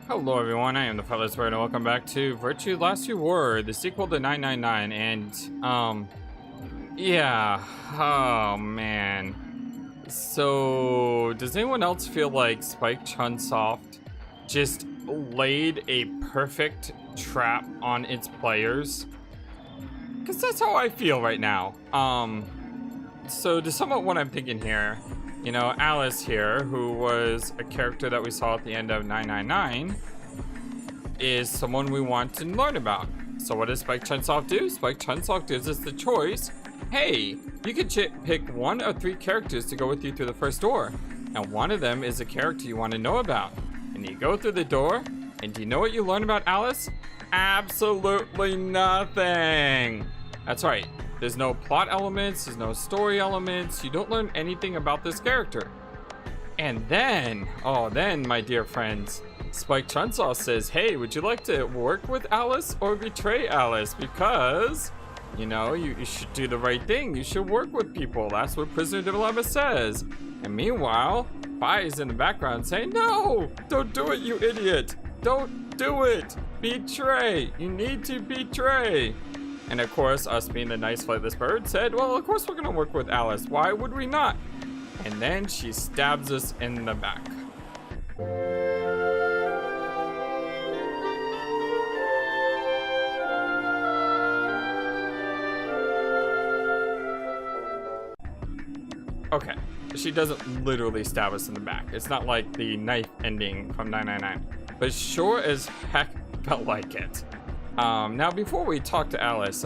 Hello everyone, I am the FlightlessBird and welcome back to Virtue Last You Were, the sequel to 999, and, yeah, oh man. So, does anyone else feel like Spike Chunsoft just laid a perfect trap on its players? Because that's how I feel right now. So to sum up what I'm thinking here, you know, Alice here, who was a character that we saw at the end of 999, is someone we want to learn about. So what does Spike Chunsoft do? Spike Chunsoft gives us the choice, hey, you can pick one of three characters to go with you through the first door. And one of them is a character you want to know about. And you go through the door, and do you know what you learn about Alice? Absolutely nothing. That's right. There's no plot elements, there's no story elements, you don't learn anything about this character. And then, then, my dear friends, Spike Chunsoft says, hey, would you like to work with Alice or betray Alice? Because, you know, you should do the right thing, you should work with people, that's what Prisoner Dilemma says. And meanwhile, Pi is in the background saying, no, don't do it, you idiot, don't do it, betray, you need to betray. And of course, us being the nice FlightlessBird said, well, of course we're gonna work with Alice. Why would we not? And then she stabs us in the back. Okay, she doesn't literally stab us in the back. It's not like the knife ending from 999. But sure as heck felt like it. Now before we talk to Alice,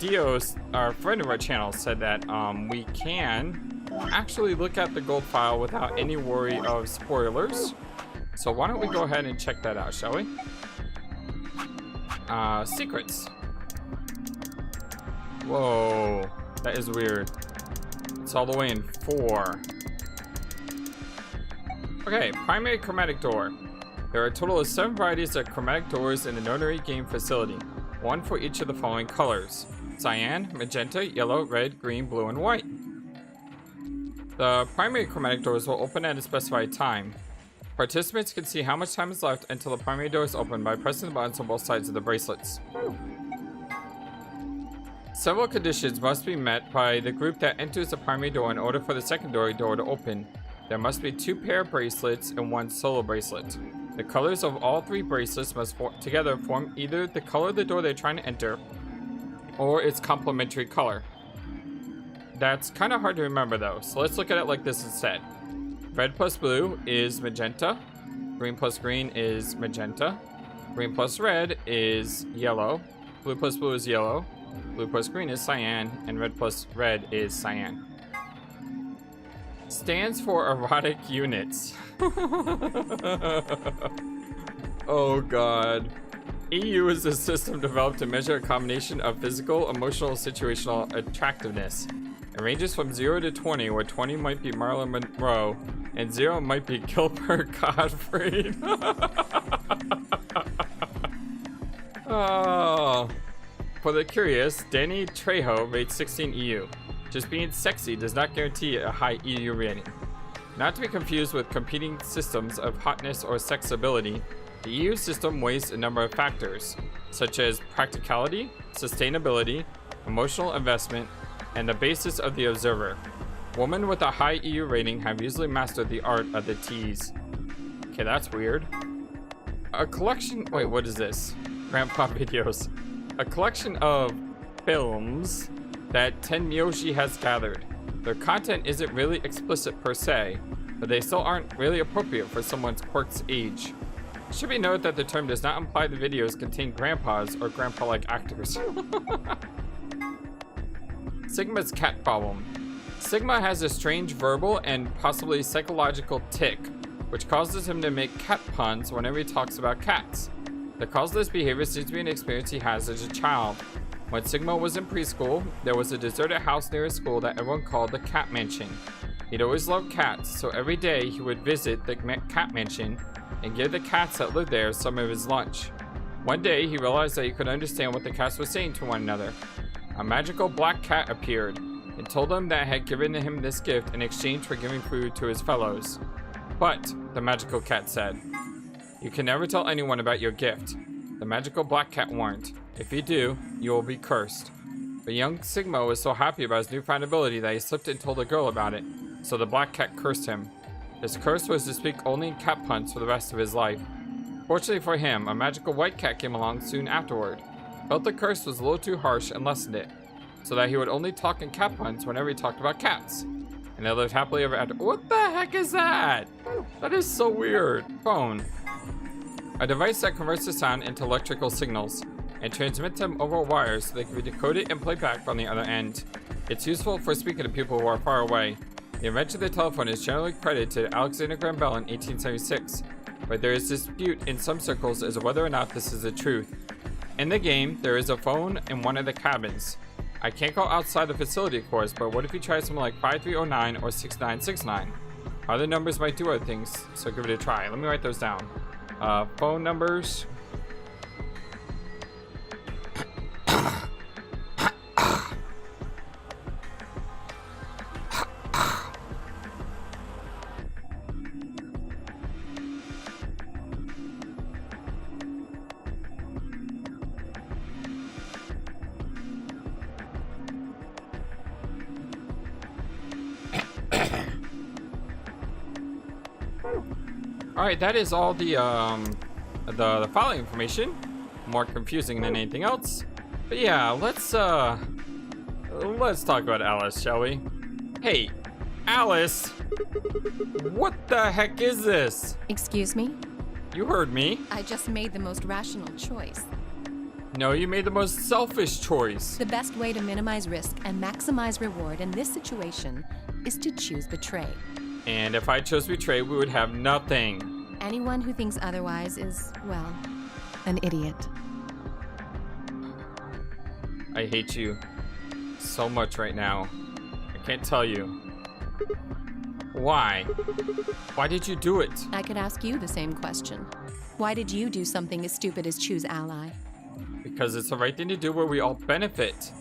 Dio, our friend of our channel, said that we can actually look at the gold file without any worry of spoilers. So why don't we go ahead and check that out, shall we? Secrets. Whoa, that is weird. It's all the way in 4. Okay, primary chromatic door. There are a total of 7 varieties of chromatic doors in the Nonary Game facility, one for each of the following colors: cyan, magenta, yellow, red, green, blue, and white. The primary chromatic doors will open at a specified time. Participants can see how much time is left until the primary door is open by pressing the buttons on both sides of the bracelets. Several conditions must be met by the group that enters the primary door in order for the secondary door to open. There must be 2 pair bracelets and 1 solo bracelet. The colors of all 3 bracelets must together form either the color of the door they're trying to enter or its complementary color. That's kind of hard to remember though, so let's look at it like this instead. Red plus blue is magenta, green plus green is magenta, green plus red is yellow, blue plus blue is yellow, blue plus green is cyan, and red plus red is cyan. Stands for erotic units. Oh god. EU is a system developed to measure a combination of physical, emotional, situational attractiveness. It ranges from 0 to 20, where 20 might be Marilyn Monroe, and 0 might be Gilbert Gottfried. Oh. For the curious, Danny Trejo rates 16 EU. Just being sexy does not guarantee a high EU rating. Not to be confused with competing systems of hotness or sexability, the EU system weighs a number of factors, such as practicality, sustainability, emotional investment, and the basis of the observer. Women with a high EU rating have usually mastered the art of the tease. Okay, that's weird. A collection, wait, what is this? Grandpa videos. A collection of films that Tenmyoshi has gathered. Their content isn't really explicit per se, but they still aren't really appropriate for someone's quirk's age. It should be noted that the term does not imply the videos contain grandpas or grandpa-like actors. Sigma's cat problem. Sigma has a strange verbal and possibly psychological tic, which causes him to make cat puns whenever he talks about cats. The cause of this behavior seems to be an experience he has as a child. When Sigma was in preschool, there was a deserted house near his school that everyone called the Cat Mansion. He'd always loved cats, so every day he would visit the Cat Mansion and give the cats that lived there some of his lunch. One day, he realized that he could understand what the cats were saying to one another. A magical black cat appeared and told him that it had given him this gift in exchange for giving food to his fellows. But, the magical cat said, You can never tell anyone about your gift. The magical black cat warned. If you do, you will be cursed. But young Sigma was so happy about his newfound ability that he slipped and told a girl about it, so the black cat cursed him. His curse was to speak only in cat puns for the rest of his life. Fortunately for him, a magical white cat came along soon afterward. Felt the curse was a little too harsh and lessened it, so that he would only talk in cat puns whenever he talked about cats. And they lived happily ever after. What the heck is that? That is so weird. Phone. A device that converts the sound into electrical signals and transmits them over wires so they can be decoded and played back from the other end. It's useful for speaking to people who are far away. The invention of the telephone is generally credited to Alexander Graham Bell in 1876, but there is dispute in some circles as to whether or not this is the truth. In the game, there is a phone in one of the cabins. I can't go outside the facility, of course, but what if you try something like 5309 or 6969? Other numbers might do other things, so give it a try. Let me write those down. Phone numbers. Alright, that is all the filing information. More confusing than anything else. But yeah, let's talk about Alice, shall we? Hey, Alice! What the heck is this? Excuse me? You heard me. I just made the most rational choice. No, you made the most selfish choice. The best way to minimize risk and maximize reward in this situation is to choose betray. And if I chose betray, we would have nothing. Anyone who thinks otherwise is, well, an idiot. I hate you so much right now. I can't tell you. Why? Why did you do it? I could ask you the same question. Why did you do something as stupid as choose ally? Because it's the right thing to do where we all benefit.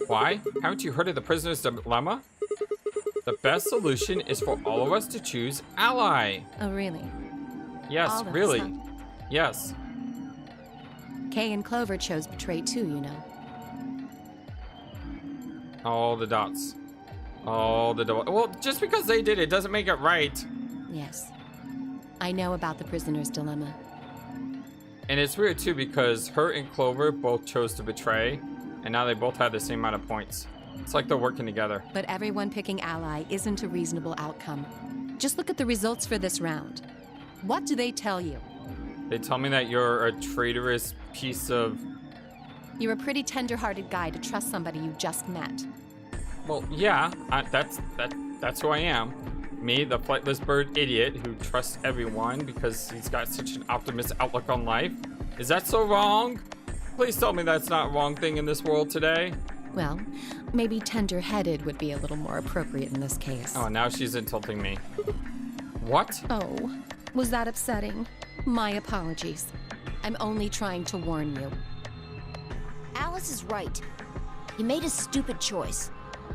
Why? Haven't you heard of the prisoner's dilemma? The best solution is for all of us to choose ally. Oh, really? Yes, All really. huh? Yes. Kay and Clover chose betray too, you know. All the dots. All the dots. Well, just because they did it doesn't make it right. Yes. I know about the prisoner's dilemma. And it's weird too because her and Clover both chose to betray, and now they both have the same amount of points. It's like they're working together. But everyone picking ally isn't a reasonable outcome. Just look at the results for this round. What do they tell you? They tell me that you're a traitorous piece of... You're a pretty tender-hearted guy to trust somebody you just met. Well, yeah, that's who I am. Me, the FlightlessBird idiot who trusts everyone because he's got such an optimistic outlook on life. Is that so wrong? Please tell me that's not a wrong thing in this world today. Well, maybe tender-headed would be a little more appropriate in this case. Oh, now she's insulting me. What? Oh, was that upsetting? My apologies. I'm only trying to warn you. Alice is right. You made a stupid choice.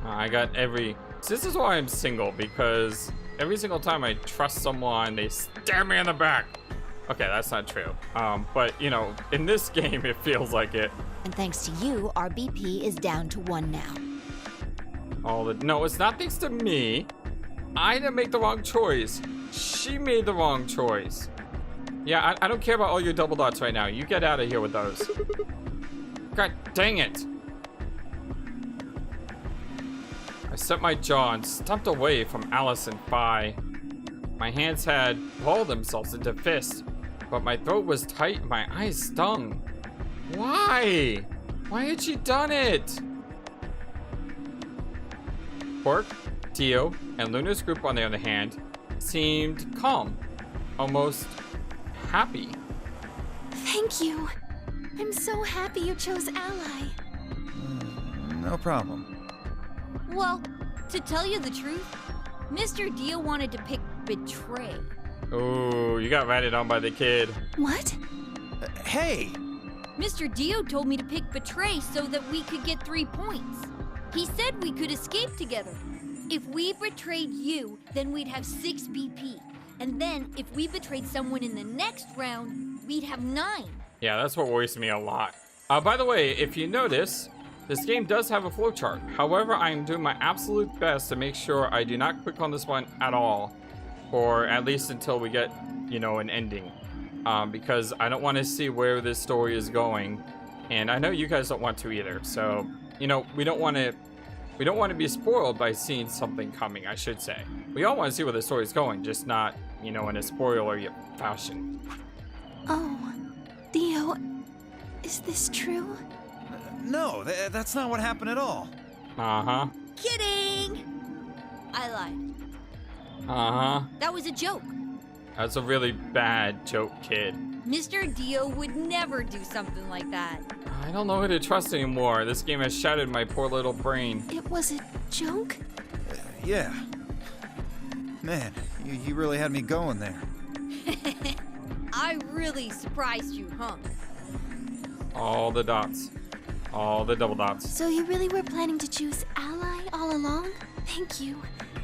I got every... So this is why I'm single, because every single time I trust someone, they stab me in the back. Okay, that's not true. But, you know, in this game, it feels like it. And thanks to you, our BP is down to 1 now. No, it's not thanks to me. I didn't make the wrong choice. She made the wrong choice. Yeah, I don't care about all your double dots right now. You get out of here with those. God dang it. I set my jaw and stumped away from Alice and Phi. My hands had balled themselves into fists, but my throat was tight and my eyes stung. Why? Why had she done it? Quark, Dio, and Luna's group, on the other hand, seemed calm, almost happy. Thank you. I'm so happy you chose ally. No problem. Well, to tell you the truth, Mr. Dio wanted to pick betray. Oh, you got ratted on by the kid. What? Hey! Mr. Dio told me to pick betray so that we could get 3 points. He said we could escape together. If we betrayed you, then we'd have 6 BP. And then, if we betrayed someone in the next round, we'd have 9. Yeah, that's what worries me a lot. By the way, if you notice, this game does have a flowchart. However, I am doing my absolute best to make sure I do not click on this one at all, or at least until we get, you know, an ending. Because I don't want to see where this story is going, and I know you guys don't want to either. So, you know, we don't want to be spoiled by seeing something coming, I should say. We all want to see where the story is going, just not, you know, in a spoiler fashion. Oh, Theo, is this true? No, that's not what happened at all. Uh-huh. Kidding! I lied. Uh-huh. That was a joke. That's a really bad joke, kid. Mr. Dio would never do something like that. I don't know who to trust anymore. This game has shattered my poor little brain. It was a joke? Yeah. Man, you really had me going there. I really surprised you, huh? All the dots. All the double dots. So you really were planning to choose Ally all along? Thank you.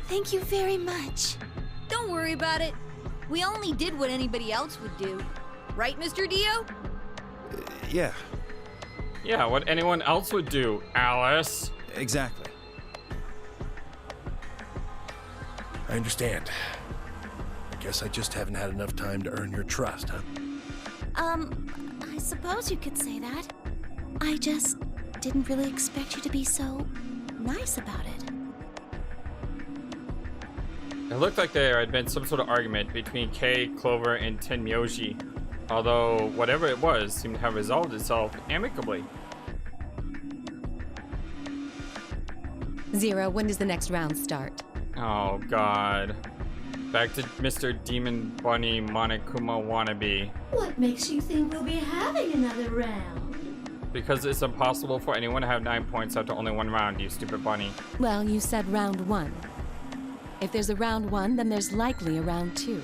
Thank you very much. Don't worry about it. We only did what anybody else would do. Right, Mr. Dio? Yeah, Yeah, what anyone else would do, Alice. exactly. I understand. I guess I just haven't had enough time to earn your trust, huh? I suppose you could say that. I just didn't really expect you to be so nice about it. It looked like there had been some sort of argument between Kay, Clover, and Tenmyoji. Although, whatever it was seemed to have resolved itself amicably. Zero, when does the next round start? Oh, God. Back to Mr. Demon Bunny Monokuma wannabe. What makes you think we'll be having another round? Because it's impossible for anyone to have 9 points after only one round, you stupid bunny. Well, you said round 1. If there's a round 1, then there's likely a round 2.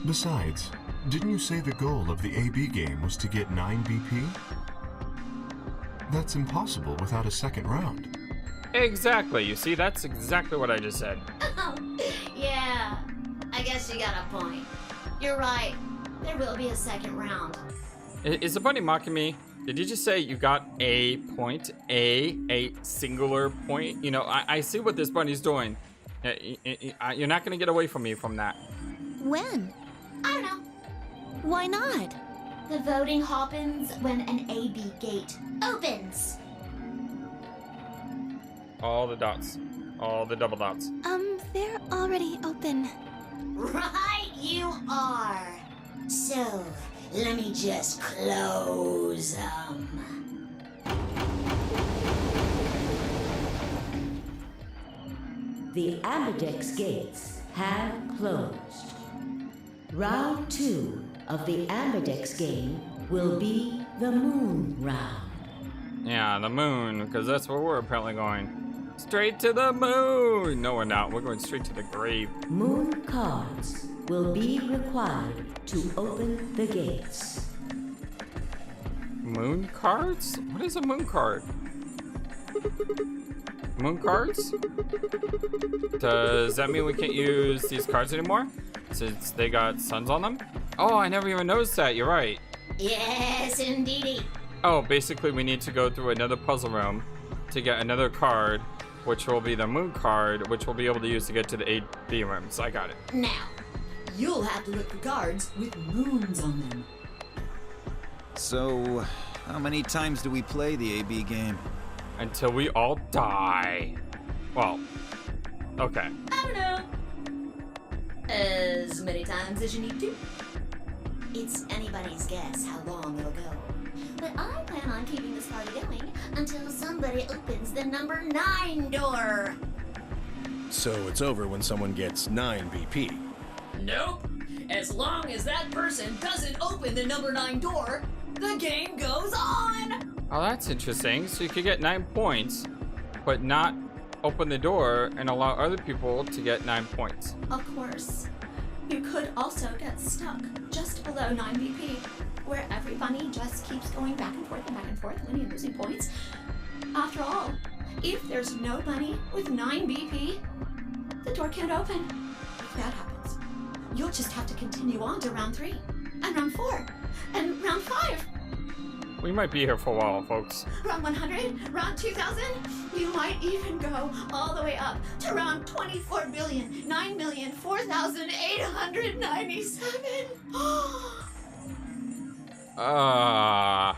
Besides, didn't you say the goal of the AB game was to get 9 BP? That's impossible without a second round. Exactly, you see, that's exactly what I just said. Oh, yeah. I guess you got a point. You're right. There will be a second round. Is the bunny mocking me? Did you just say you got a point? A singular point? You know, I see what this bunny's doing. You're not going to get away from me from that. When? I don't know. Why not? The voting happens when an AB gate opens. All the dots. All the double dots. They're already open. Right you are. So, let me just close them. The Ambidex gates have closed. Round 2 of the Ambidex game will be the Moon Round. Yeah, the moon, because that's where we're apparently going. Straight to the moon! No, we're not. We're going straight to the grave. Moon cards will be required to open the gates. Moon cards? What is a moon card? Moon cards? Does that mean we can't use these cards anymore? Since they got suns on them? Oh, I never even noticed that. You're right. Yes, indeedy. Oh, basically we need to go through another puzzle room to get another card, which will be the moon card, which we'll be able to use to get to the 8B rooms. I got it. Now, you'll have to look for cards with moons on them. So, how many times do we play the AB game? Until we all die. Well, okay. I don't know. As many times as you need to. It's anybody's guess how long it'll go. But I plan on keeping this party going until somebody opens the number 9 door. So it's over when someone gets 9 BP. Nope. As long as that person doesn't open the number 9 door, the game goes on! Oh, that's interesting. So you could get 9 points, but not open the door and allow other people to get 9 points. Of course. You could also get stuck just below 9 BP, where every bunny just keeps going back and forth, winning and losing points. After all, if there's no bunny with 9 BP, the door can't open. If that happens, you'll just have to continue on to round 3, and round 4, and round 5. We might be here for a while, folks. Round 100, round 2000, you might even go all the way up to round 24,009,4,897.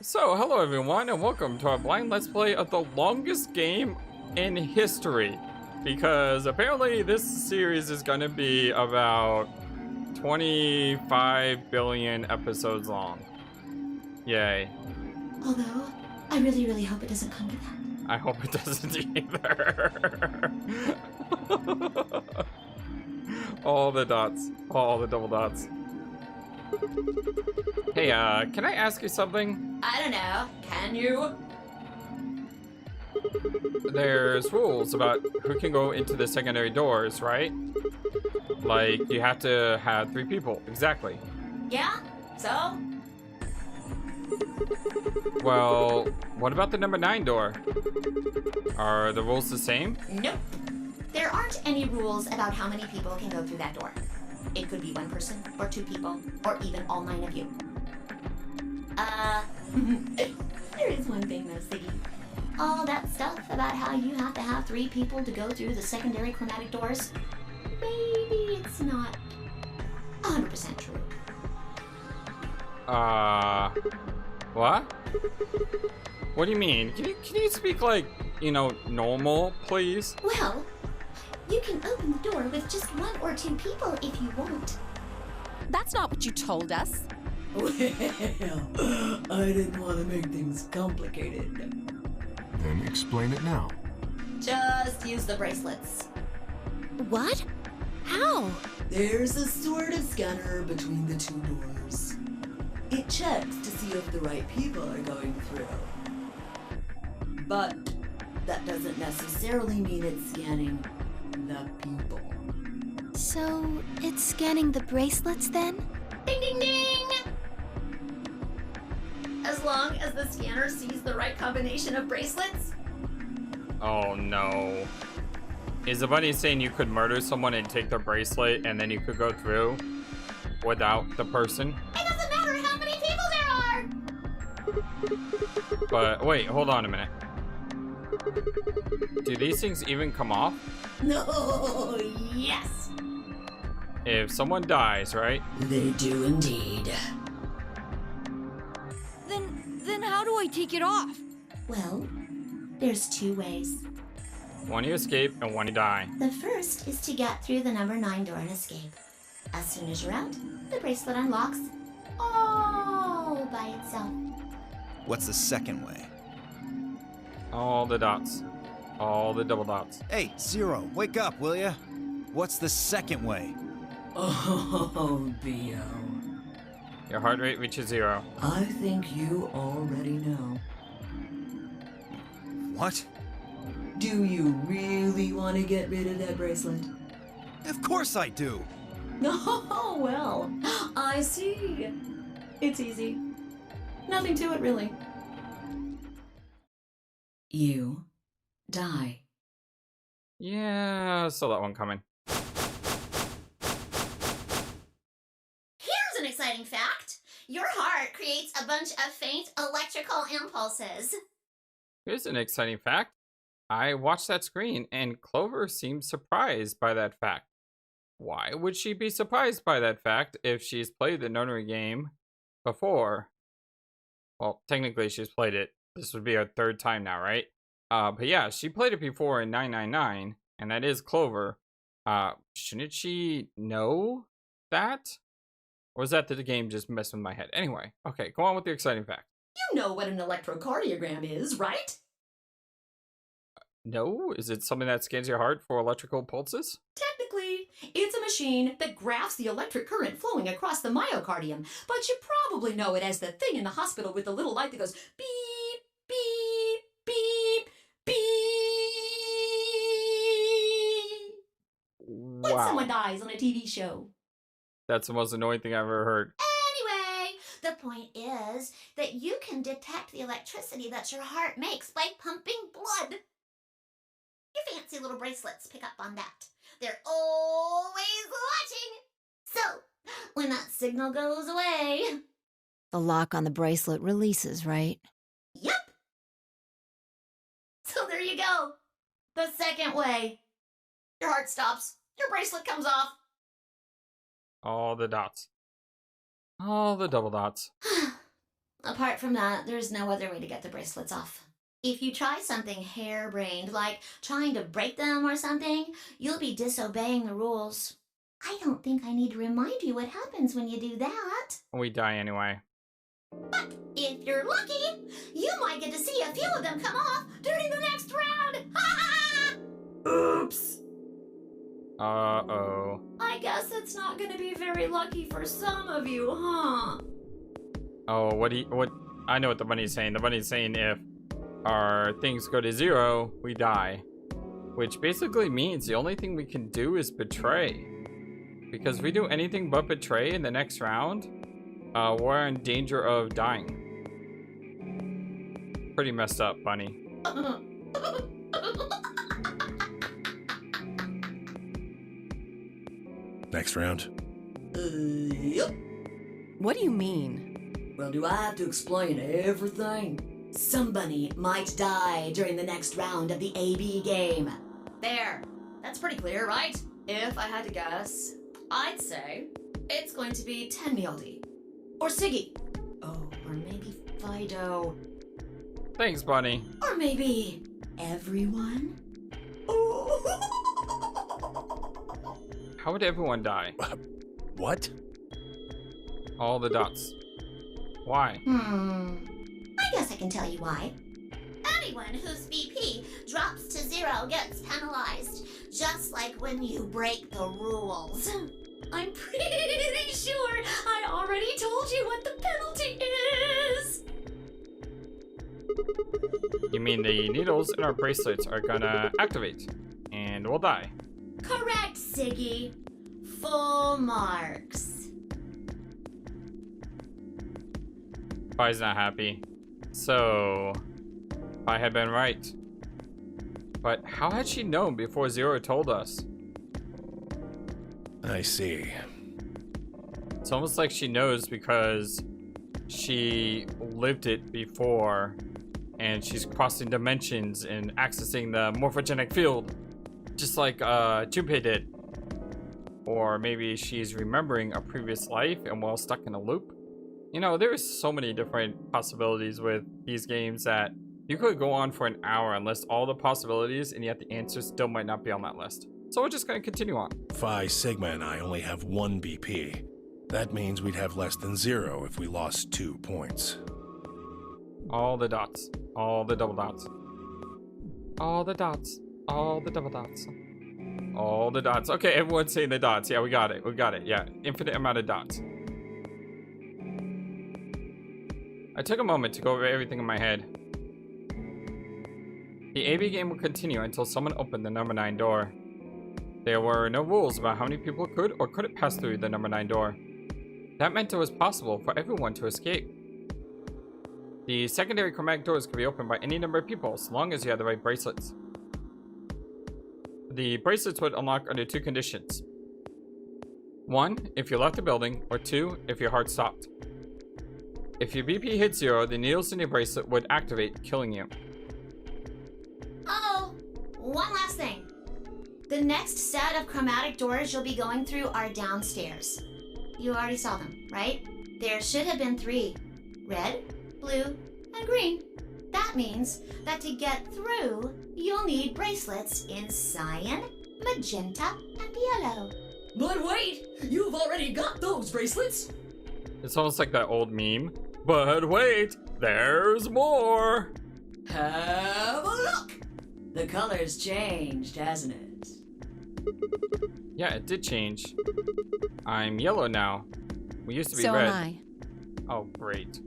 So, hello everyone, and welcome to our blind Let's Play of the longest game in history. Because apparently this series is gonna be about 25 billion episodes long. Yay. Although, I really, really hope it doesn't come to that. I hope it doesn't either. All the dots. All the double dots. Hey, can I ask you something? I don't know. Can you? There's rules about who can go into the secondary doors, right? Like, you have to have 3 people. Exactly. Yeah? So? Well, what about the number 9 door? Are the rules the same? Nope. There aren't any rules about how many people can go through that door. It could be 1 person, or 2 people, or even all 9 of you. There is one thing though, Siggy. All that stuff about how you have to have 3 people to go through the secondary chromatic doors, maybe it's not 100% true. What? What do you mean? Can you speak like, you know, normal, please? Well, you can open the door with just 1 or 2 people if you want. That's not what you told us. Well, I didn't want to make things complicated. Then explain it now. Just use the bracelets. What? How? There's a sort of scanner between the 2 doors. It checks to see if the right people are going through. But that doesn't necessarily mean it's scanning the people. So, it's scanning the bracelets then? Ding ding ding! As long as the scanner sees the right combination of bracelets. Oh no. Is the bunny saying you could murder someone and take their bracelet and then you could go through without the person? It doesn't matter how many people there are! But wait, hold on a minute. Do these things even come off? No, yes! If someone dies, right? They do indeed. Then how do I take it off? Well, there's 2 ways. One you escape and one you die. The first is to get through the number 9 door and escape. As soon as you're out, the bracelet unlocks all by itself. What's the second way? All the dots. All the double dots. Hey, Zero, wake up, will ya? What's the second way? Oh, Theo. Your heart rate reaches 0. I think you already know. What? Do you really want to get rid of that bracelet? Of course I do! Oh, well, I see. It's easy. Nothing to it, really. You die. Yeah, saw that one coming. Here's an exciting fact. Your heart creates a bunch of faint electrical impulses. Here's an exciting fact. I watched that screen and Clover seemed surprised by that fact. Why would she be surprised by that fact if she's played the Nonary game before? Well, technically she's played it. This would be her 3rd time now, right? But yeah, she played it before in 999, and that is Clover. Shouldn't she know that? Or was that the game just messed with my head? Anyway, okay, go on with the exciting fact. You know what an electrocardiogram is, right? No? Is it something that scans your heart for electrical pulses? Technically, it's a machine that graphs the electric current flowing across the myocardium, but you probably know it as the thing in the hospital with the little light that goes beep, beep, beep, beep. When someone dies on a TV show. That's the most annoying thing I've ever heard. Anyway, the point is that you can detect the electricity that your heart makes by pumping blood. Your fancy little bracelets pick up on that. They're always watching. So, when that signal goes away... The lock on the bracelet releases, right? Yep. So there you go. The second way. Your heart stops. Your bracelet comes off. All the dots. All the double dots. Apart from that, there's no other way to get the bracelets off. If you try something harebrained, like trying to break them or something, you'll be disobeying the rules. I don't think I need to remind you what happens when you do that. We die anyway. But if you're lucky, you might get to see a few of them come off during the next round. Oops. Uh-oh. I guess it's not gonna be very lucky for some of you, huh? Oh, what I know what the bunny's saying. The bunny's saying if our things go to 0, we die. Which basically means the only thing we can do is betray. Because if we do anything but betray in the next round, we're in danger of dying. Pretty messed up, bunny. Next round. Yep. What do you mean? Well, do I have to explain everything? Somebody might die during the next round of the AB game. There. That's pretty clear, right? If I had to guess, I'd say it's going to be Tenmyaldi. Or Siggy. Oh, or maybe Fido. Thanks, bunny. Or maybe everyone? How would everyone die? What? All the dots. Why? I guess I can tell you why. Anyone whose VP drops to 0 gets penalized, just like when you break the rules. I'm pretty sure I already told you what the penalty is. You mean the needles in our bracelets are gonna activate, and we'll die. Correct, Siggy. Full marks. Pi's not happy. So, I had been right. But how had she known before Zero told us? I see. It's almost like she knows because she lived it before and she's crossing dimensions and accessing the morphogenic field. Just like Junpei did. Or maybe she's remembering a previous life and while stuck in a loop. You know, there's so many different possibilities with these games that you could go on for an hour and list all the possibilities, and yet the answer still might not be on that list. So we're just going to continue on. Phi, Sigma, and I only have 1 BP. That means we'd have less than 0 if we lost 2 points. All the dots. All the double dots. All the dots. All the double dots. All the dots. Okay, everyone's saying the dots. Yeah, we got it. We got it. Yeah, infinite amount of dots. I took a moment to go over everything in my head. The AB game will continue until someone opened the number 9 door. There were no rules about how many people could or couldn't pass through the number 9 door. That meant it was possible for everyone to escape. The secondary chromatic doors could be opened by any number of people, so long as you had the right bracelets. The bracelets would unlock under 2 conditions. 1, if you left the building, or 2, if your heart stopped. If your BP hit 0, the needles in your bracelet would activate, killing you. Oh, one last thing. The next set of chromatic doors you'll be going through are downstairs. You already saw them, right? There should have been 3. Red, blue, and green. That means that to get through, you'll need bracelets in cyan, magenta, and yellow. But wait! You've already got those bracelets! It's almost like that old meme. But wait, there's more! Have a look! The color's changed, hasn't it? Yeah, it did change. I'm yellow now. We used to be So red. am I. Oh, great.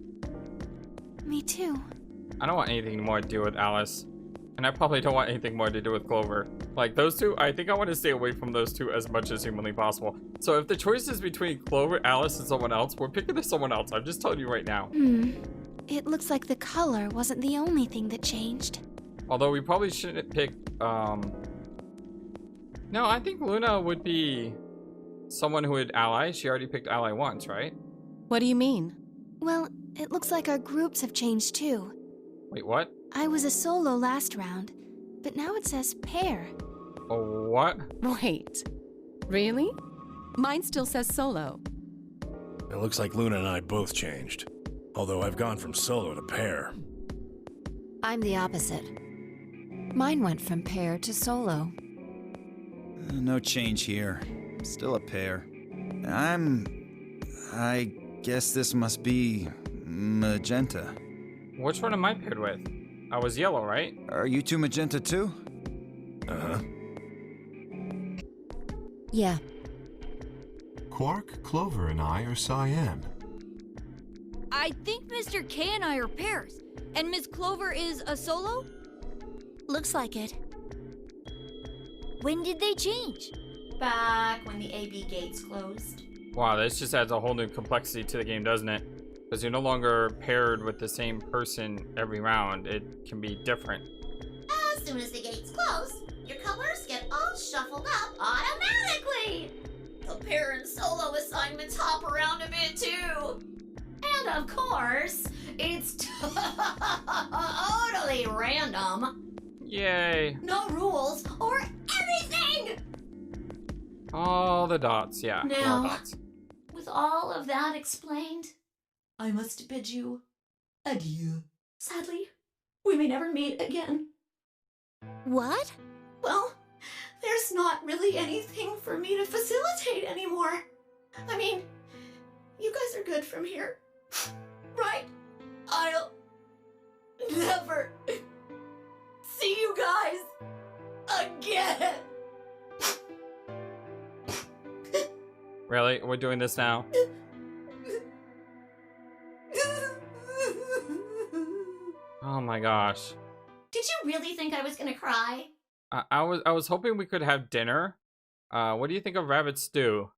Me too. I don't want anything more to do with Alice. And I probably don't want anything more to do with Clover. Like, those two, I think I want to stay away from those two as much as humanly possible. So if the choice is between Clover, Alice, and someone else, we're picking someone else. I'm just telling you right now. It looks like the color wasn't the only thing that changed. Although we probably shouldn't pick, No, I think Luna would be someone who would ally. She already picked ally once, right? What do you mean? Well, it looks like our groups have changed too. Wait, what? I was a solo last round, but now it says pair. Oh, what? Wait. Really? Mine still says solo. It looks like Luna and I both changed. Although I've gone from solo to pair. I'm the opposite. Mine went from pair to solo. No change here. Still a pair. I guess this must be magenta. Which one am I paired with? I was yellow, right? Are you two magenta too? Uh-huh. Yeah. Quark, Clover, and I are cyan. I think Mr. K and I are pairs. And Miss Clover is a solo? Looks like it. When did they change? Back when the AB gates closed. Wow, this just adds a whole new complexity to the game, doesn't it? Because you're no longer paired with the same person every round. It can be different. As soon as the gates close, your colors get all shuffled up automatically. The pair and solo assignments hop around a bit too. And of course, it's totally random. Yay. No rules or anything! All the dots, yeah. All Now, dots. with all of that explained, I must bid you adieu. Sadly, we may never meet again. What? Well, there's not really anything for me to facilitate anymore. I mean, you guys are good from here, right? I'll never see you guys again. Really? We're doing this now? Oh my gosh. Did you really think I was gonna cry? I was hoping we could have dinner. What do you think of rabbit stew?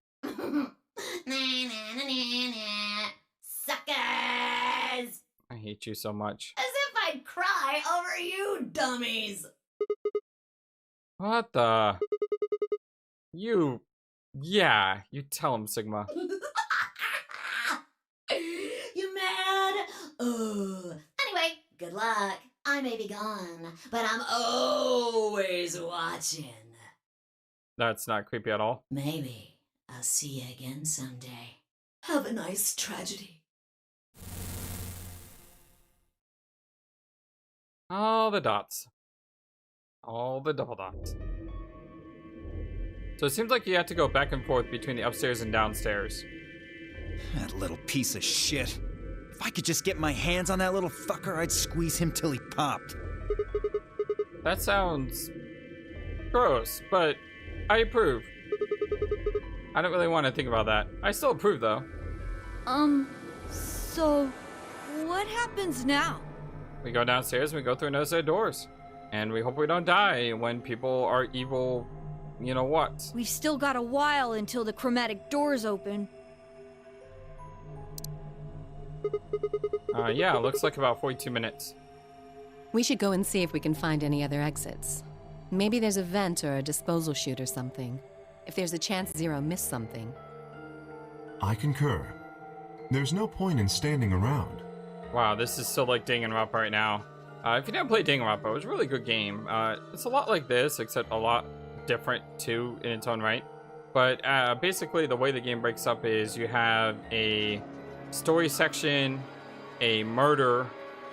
Suckers! I hate you so much. As if I'd cry over you dummies. What the? You... Yeah, you tell him, Sigma. You mad? Anyway, good luck. I may be gone, but I'm always watching. That's not creepy at all. Maybe I'll see you again someday. Have a nice tragedy. All the dots. All the double dots. So it seems like you have to go back and forth between the upstairs and downstairs. That little piece of shit. If I could just get my hands on that little fucker, I'd squeeze him till he popped. That sounds gross, but I approve. I don't really want to think about that. I still approve, though. So what happens now? We go downstairs and we go through another set of doors. And we hope we don't die when people are evil, you know what. We've still got a while until the chromatic doors open. Yeah, it looks like about 42 minutes. We should go and see if we can find any other exits. Maybe there's a vent or a disposal chute or something. If there's a chance Zero missed something. I concur. There's no point in standing around. Wow, this is so like Danganronpa right now. If you didn't play Danganronpa, it was a really good game. It's a lot like this, except a lot different too in its own right. But basically the way the game breaks up is you have a story section, a murder,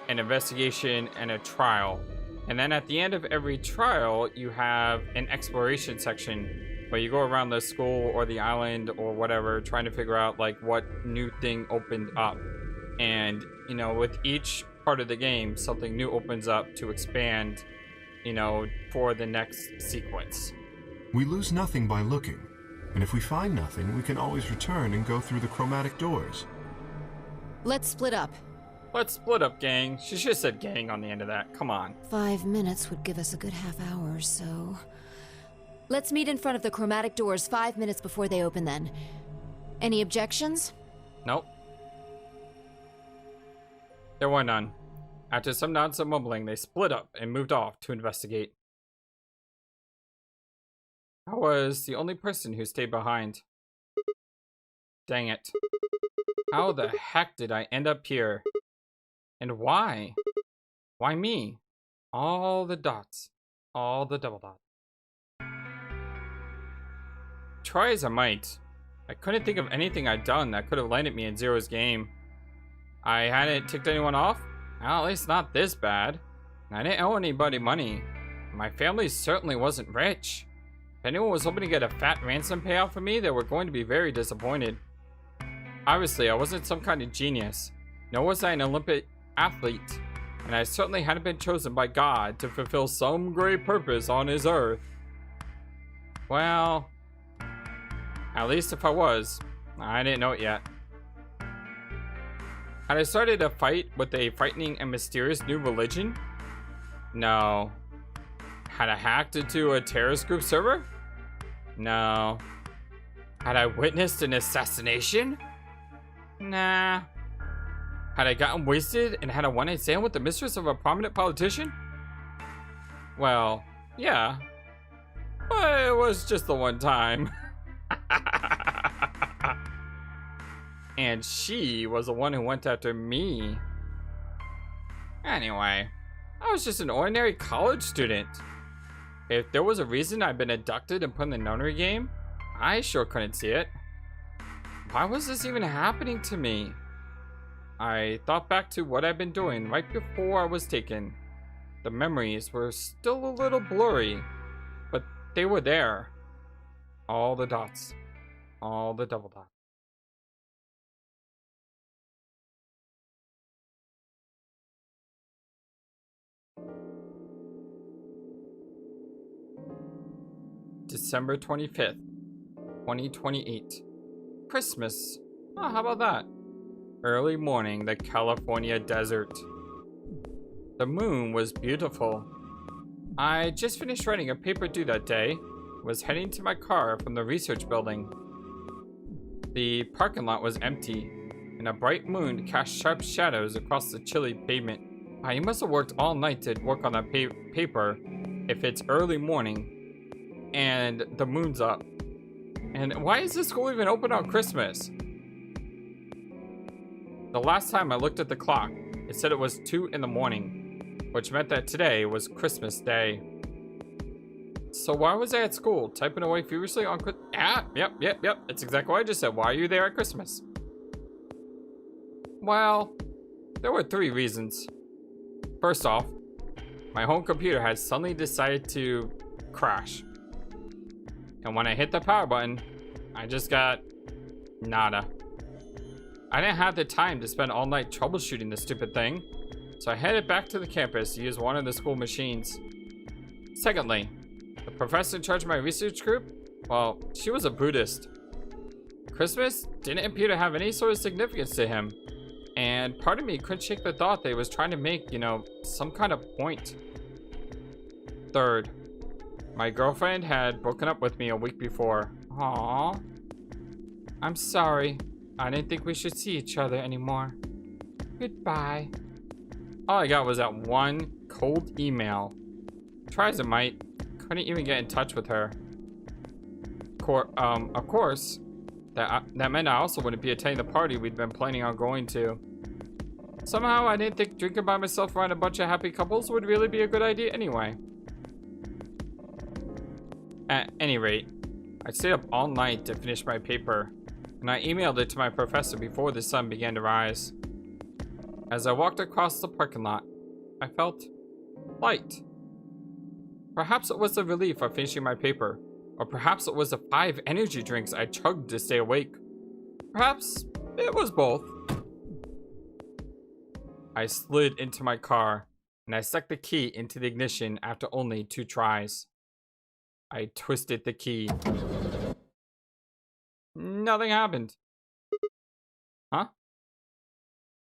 an investigation, and a trial. And then at the end of every trial, you have an exploration section where you go around the school or the island or whatever, trying to figure out like what new thing opened up. And, you know, with each part of the game, something new opens up to expand, you know, for the next sequence. We lose nothing by looking, and if we find nothing, we can always return and go through the chromatic doors. Let's split up. Let's split up, gang. She should have said gang on the end of that. Come on. 5 minutes would give us a good half hour or so. Let's meet in front of the chromatic doors 5 minutes before they open then. Any objections? Nope. There were none. After some nods and mumbling, they split up and moved off to investigate. I was the only person who stayed behind. Dang it. How the heck did I end up here? And why? Why me? All the dots. All the double dots. Try as I might, I couldn't think of anything I'd done that could have landed me in Zero's game. I hadn't ticked anyone off? Well, at least not this bad. I didn't owe anybody money. My family certainly wasn't rich. If anyone was hoping to get a fat ransom payout from me, they were going to be very disappointed. Obviously, I wasn't some kind of genius, nor was I an Olympic athlete, and I certainly hadn't been chosen by God to fulfill some great purpose on his earth. Well, at least if I was, I didn't know it yet. Had I started a fight with a frightening and mysterious new religion? No. Had I hacked into a terrorist group server? No. Had I witnessed an assassination? Nah. Had I gotten wasted and had a one-night stand with the mistress of a prominent politician? Well, yeah. But it was just the one time. And she was the one who went after me. Anyway, I was just an ordinary college student. If there was a reason I'd been abducted and put in the Nonary game, I sure couldn't see it. Why was this even happening to me? I thought back to what I'd been doing right before I was taken. The memories were still a little blurry, but they were there. All the dots. All the double dots. December 25th, 2028. Christmas. Oh, how about that? Early morning, the California desert. The moon was beautiful. I just finished writing a paper due that day. Was heading to my car from the research building. The parking lot was empty, and a bright moon cast sharp shadows across the chilly pavement. You must have worked all night to work on that paper if it's early morning and the moon's up. And why is the school even open on Christmas? The last time I looked at the clock, it said it was 2 in the morning, which meant that today was Christmas Day. So why was I at school, typing away feverishly on Yep, it's exactly what I just said. Why are you there at Christmas? Well, there were 3 reasons. First off, my home computer had suddenly decided to crash. And when I hit the power button, I just got nada. I didn't have the time to spend all night troubleshooting this stupid thing, so I headed back to the campus to use one of the school machines. Secondly, the professor in charge of my research group, well, she was a Buddhist. Christmas didn't appear to have any sort of significance to him, and part of me couldn't shake the thought that he was trying to make, some kind of point. Third, my girlfriend had broken up with me a week before. Aww. I'm sorry. I didn't think we should see each other anymore. Goodbye. All I got was that one cold email. Try as I might, couldn't even get in touch with her. Of course, that meant I also wouldn't be attending the party we'd been planning on going to. Somehow I didn't think drinking by myself around a bunch of happy couples would really be a good idea anyway. At any rate, I stayed up all night to finish my paper, and I emailed it to my professor before the sun began to rise. As I walked across the parking lot, I felt light. Perhaps it was the relief of finishing my paper, or perhaps it was the 5 energy drinks I chugged to stay awake. Perhaps it was both. I slid into my car, and I stuck the key into the ignition after only 2 tries. I twisted the key. Nothing happened. Huh?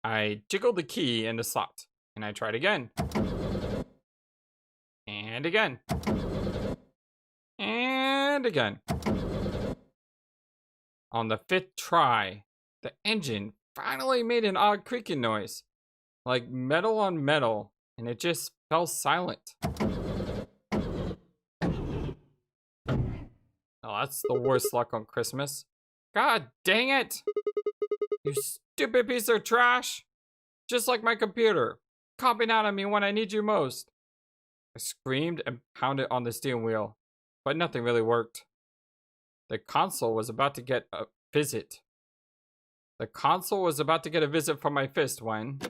I jiggled the key in the slot, and I tried again. And again. And again. On the 5th try, the engine finally made an odd creaking noise, like metal on metal, and it just fell silent. that's the worst luck on Christmas. God dang it! You stupid piece of trash! Just like my computer, copping out on me when I need you most. I screamed and pounded on the steering wheel, but nothing really worked. The console was about to get a visit. The console was about to get a visit from my fist when...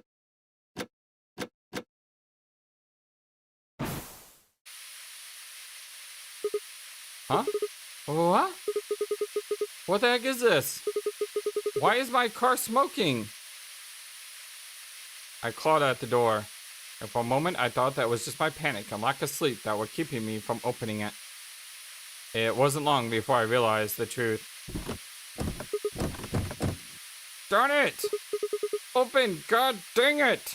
Huh? What? What the heck is this? Why is my car smoking? I clawed at the door, and for a moment I thought that was just my panic and lack of sleep that were keeping me from opening it. It wasn't long before I realized the truth. Darn it! Open! God dang it!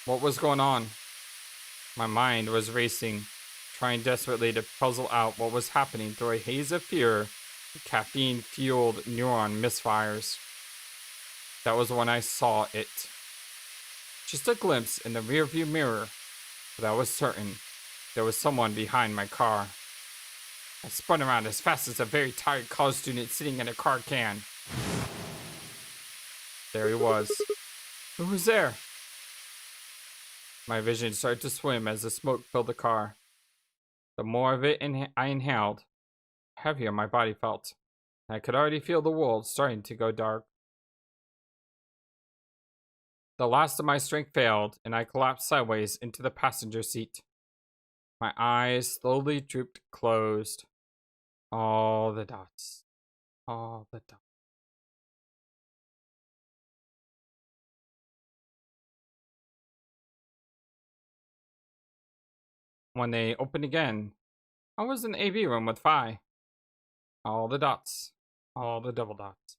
What was going on? My mind was racing, trying desperately to puzzle out what was happening through a haze of fear, caffeine-fueled neuron misfires. That was when I saw it. Just a glimpse in the rearview mirror, but I was certain there was someone behind my car. I spun around as fast as a very tired college student sitting in a car can. There he was. Who was there? My vision started to swim as the smoke filled the car. The more of it I inhaled, the heavier my body felt. I could already feel the world starting to go dark. The last of my strength failed, and I collapsed sideways into the passenger seat. My eyes slowly drooped closed. All the dots. All the dots. When they opened again, I was in the AV room with Phi. All the dots. All the double dots.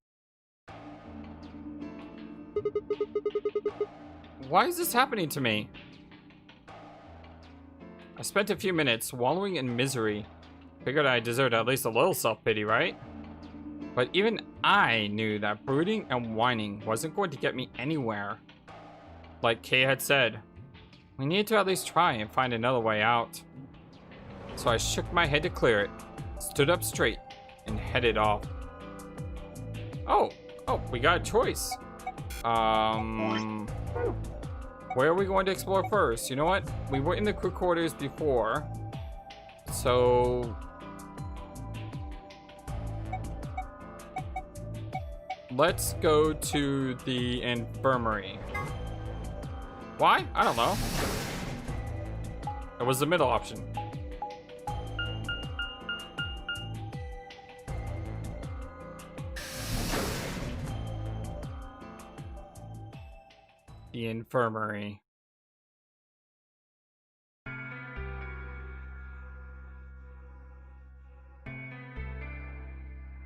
Why is this happening to me? I spent a few minutes wallowing in misery. Figured I deserved at least a little self-pity, right? But even I knew that brooding and whining wasn't going to get me anywhere. Like Kay had said, we needed to at least try and find another way out. So I shook my head to clear it, stood up straight, and headed off. Oh, we got a choice. Where are we going to explore first? You know what? We were in the crew quarters before. So... let's go to the infirmary. Why? I don't know. It was the middle option. The infirmary.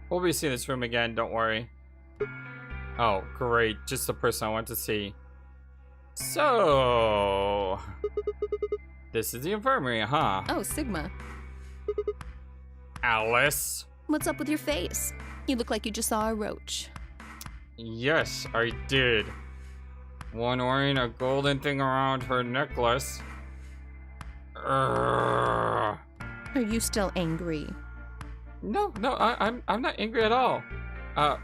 We'll be seeing this room again, don't worry. Oh, great. Just the person I want to see. So... this is the infirmary, huh? Oh, Sigma. Alice? What's up with your face? You look like you just saw a roach. Yes, I did. One wearing a golden thing around her necklace. Urgh. Are you still angry? No, I'm not angry at all.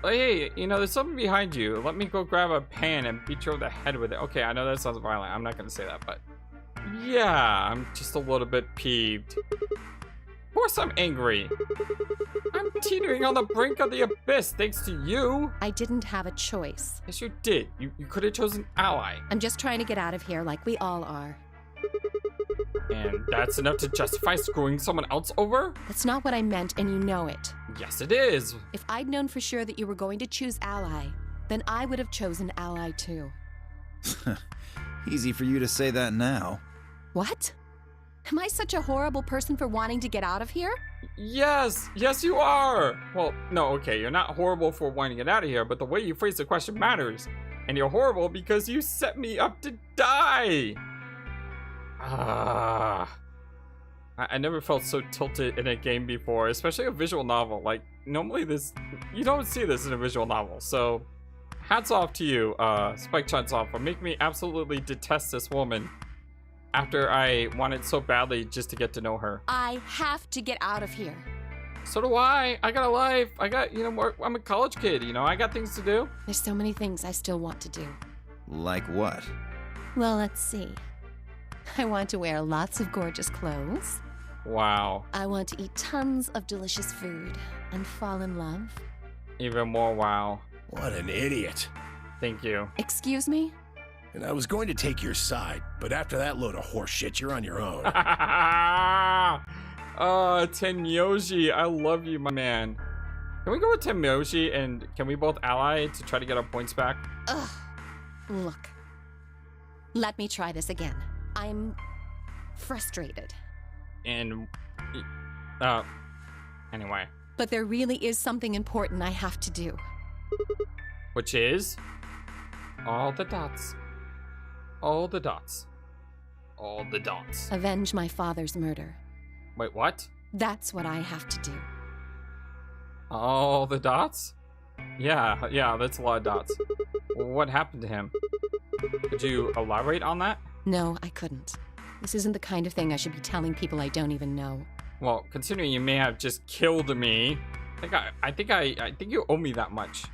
Hey, you know, there's something behind you. Let me go grab a pan and beat you over the head with it. Okay, I know that sounds violent. I'm not gonna say that, but yeah, I'm just a little bit peeved. Of course I'm angry. I'm teetering on the brink of the abyss thanks to you. I didn't have a choice. Yes, you did. You could have chosen ally. I'm just trying to get out of here like we all are. And that's enough to justify screwing someone else over? That's not what I meant, and you know it. Yes, it is. If I'd known for sure that you were going to choose ally, then I would have chosen ally too. Easy for you to say that now. What? Am I such a horrible person for wanting to get out of here? Yes you are. Well, no, okay, you're not horrible for wanting to get out of here, but the way you phrase the question matters. And you're horrible because you set me up to die. I never felt so tilted in a game before, especially a visual novel. Like, normally you don't see this in a visual novel, so hats off to you, Spike Chunsoft, for making me absolutely detest this woman. after I wanted so badly just to get to know her. I have to get out of here. So do I. I got a life. I got, I'm a college kid, I got things to do. There's so many things I still want to do. Like what? Well, let's see. I want to wear lots of gorgeous clothes. Wow. I want to eat tons of delicious food and fall in love. Even more wow. What an idiot. Thank you. Excuse me? And I was going to take your side, but after that load of horse shit, you're on your own. Tenmyoji, I love you, my man. Can we go with Tenmyoji and can we both ally to try to get our points back? Ugh. Look. Let me try this again. I'm frustrated. And, anyway. But there really is something important I have to do. Which is? All the dots. All the dots. All the dots. Avenge my father's murder. Wait, what? That's what I have to do. All the dots? Yeah, that's a lot of dots. What happened to him? Could you elaborate on that? No, I couldn't. This isn't the kind of thing I should be telling people I don't even know. Well, considering you may have just killed me, I think you owe me that much.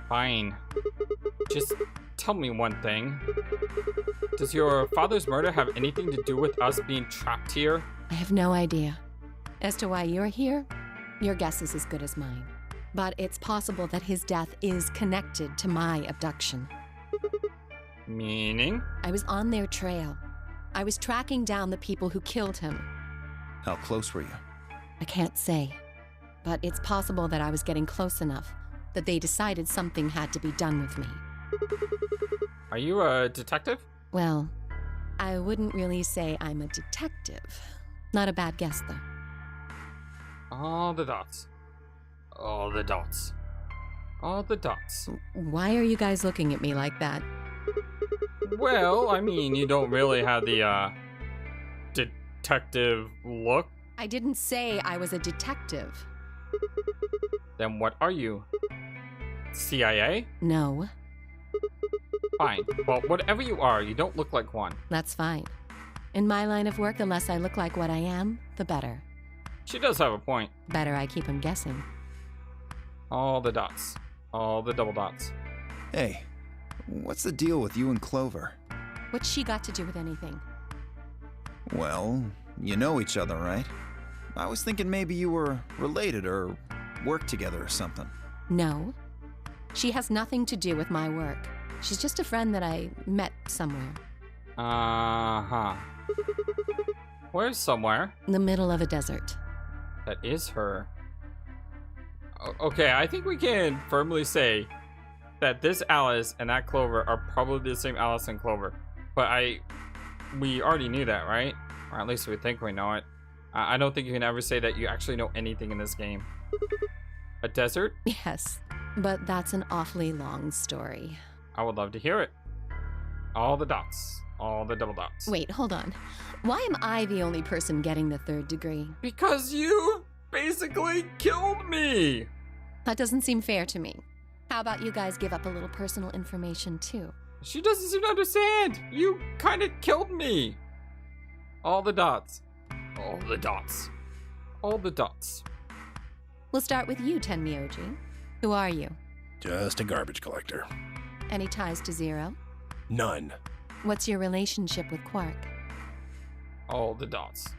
Fine. Just tell me one thing. Does your father's murder have anything to do with us being trapped here? I have no idea. As to why you're here, your guess is as good as mine. But it's possible that his death is connected to my abduction. Meaning? I was on their trail. I was tracking down the people who killed him. How close were you? I can't say. But it's possible that I was getting close enough that they decided something had to be done with me. Are you a detective? Well, I wouldn't really say I'm a detective. Not a bad guess, though. All the dots. All the dots. All the dots. Why are you guys looking at me like that? Well, I mean, you don't really have the, detective look. I didn't say I was a detective. Then what are you? CIA? No. Fine. Well, whatever you are, you don't look like one. That's fine. In my line of work, the less I look like what I am, the better. She does have a point. Better I keep him guessing. All the dots. All the double dots. Hey, what's the deal with you and Clover? What's she got to do with anything? Well, you know each other, right? I was thinking maybe you were related or worked together or something. No. She has nothing to do with my work. She's just a friend that I met somewhere. Uh-huh. Where's somewhere? In the middle of a desert. That is her. Okay, I think we can firmly say that this Alice and that Clover are probably the same Alice and Clover. But we already knew that, right? Or at least we think we know it. I don't think you can ever say that you actually know anything in this game. A desert? Yes, but that's an awfully long story. I would love to hear it. All the dots. All the double dots. Wait, hold on. Why am I the only person getting the 3rd degree? Because you basically killed me! That doesn't seem fair to me. How about you guys give up a little personal information too? She doesn't seem to understand. You kind of killed me. All the dots. All the dots. All the dots. We'll start with you, Tenmyoji. Who are you? Just a garbage collector. Any ties to Zero? None. What's your relationship with Quark? All the dots.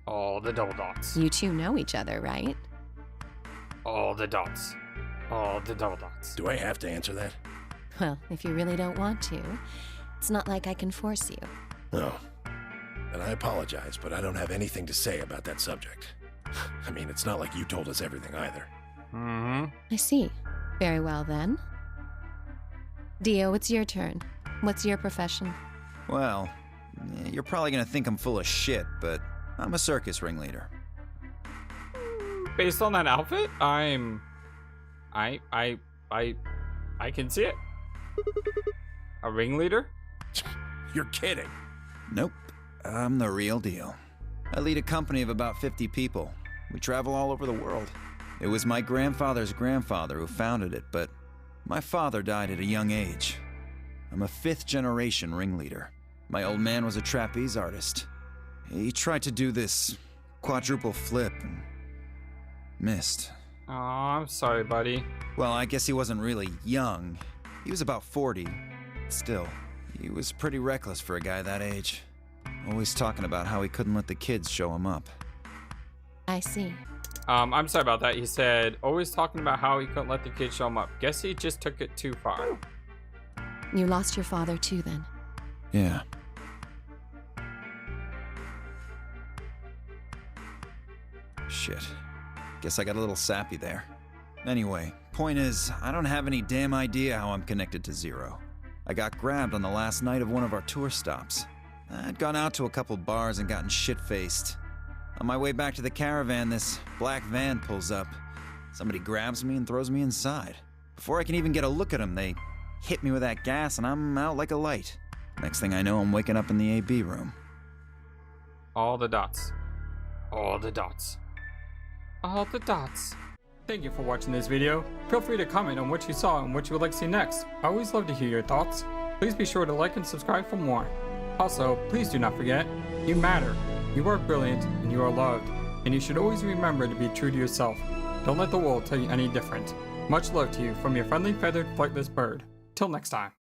All the double dots. You two know each other, right? All the dots. All the double dots. Do I have to answer that? Well, if you really don't want to, it's not like I can force you. No. And I apologize, but I don't have anything to say about that subject. I mean, it's not like you told us everything either. Mm-hmm. I see. Very well, then. Dio, it's your turn. What's your profession? Well, you're probably gonna think I'm full of shit, but I'm a circus ringleader. Based on that outfit, I can see it. A ringleader? You're kidding. Nope. I'm the real deal. I lead a company of about 50 people. We travel all over the world. It was my grandfather's grandfather who founded it, but My father died at a young age. I'm a 5th-generation ringleader. My old man was a trapeze artist. He tried to do this quadruple flip and missed. Oh, I'm sorry, buddy. Well, I guess he wasn't really young. He was about 40. Still, he was pretty reckless for a guy that age. Always talking about how he couldn't let the kids show him up. I see. I'm sorry about that. He said, always talking about how he couldn't let the kids show him up. Guess he just took it too far. You lost your father too, then? Yeah. Shit. Guess I got a little sappy there. Anyway, point is, I don't have any damn idea how I'm connected to Zero. I got grabbed on the last night of one of our tour stops. I'd gone out to a couple bars and gotten shit-faced. On my way back to the caravan, this black van pulls up. Somebody grabs me and throws me inside. Before I can even get a look at them, they hit me with that gas and I'm out like a light. Next thing I know, I'm waking up in the AB room. All the dots. All the dots. All the dots. Thank you for watching this video. Feel free to comment on what you saw and what you would like to see next. I always love to hear your thoughts. Please be sure to like and subscribe for more. Also, please do not forget, you matter. You are brilliant and you are loved. And you should always remember to be true to yourself. Don't let the world tell you any different. Much love to you from your friendly feathered flightless bird. Till next time.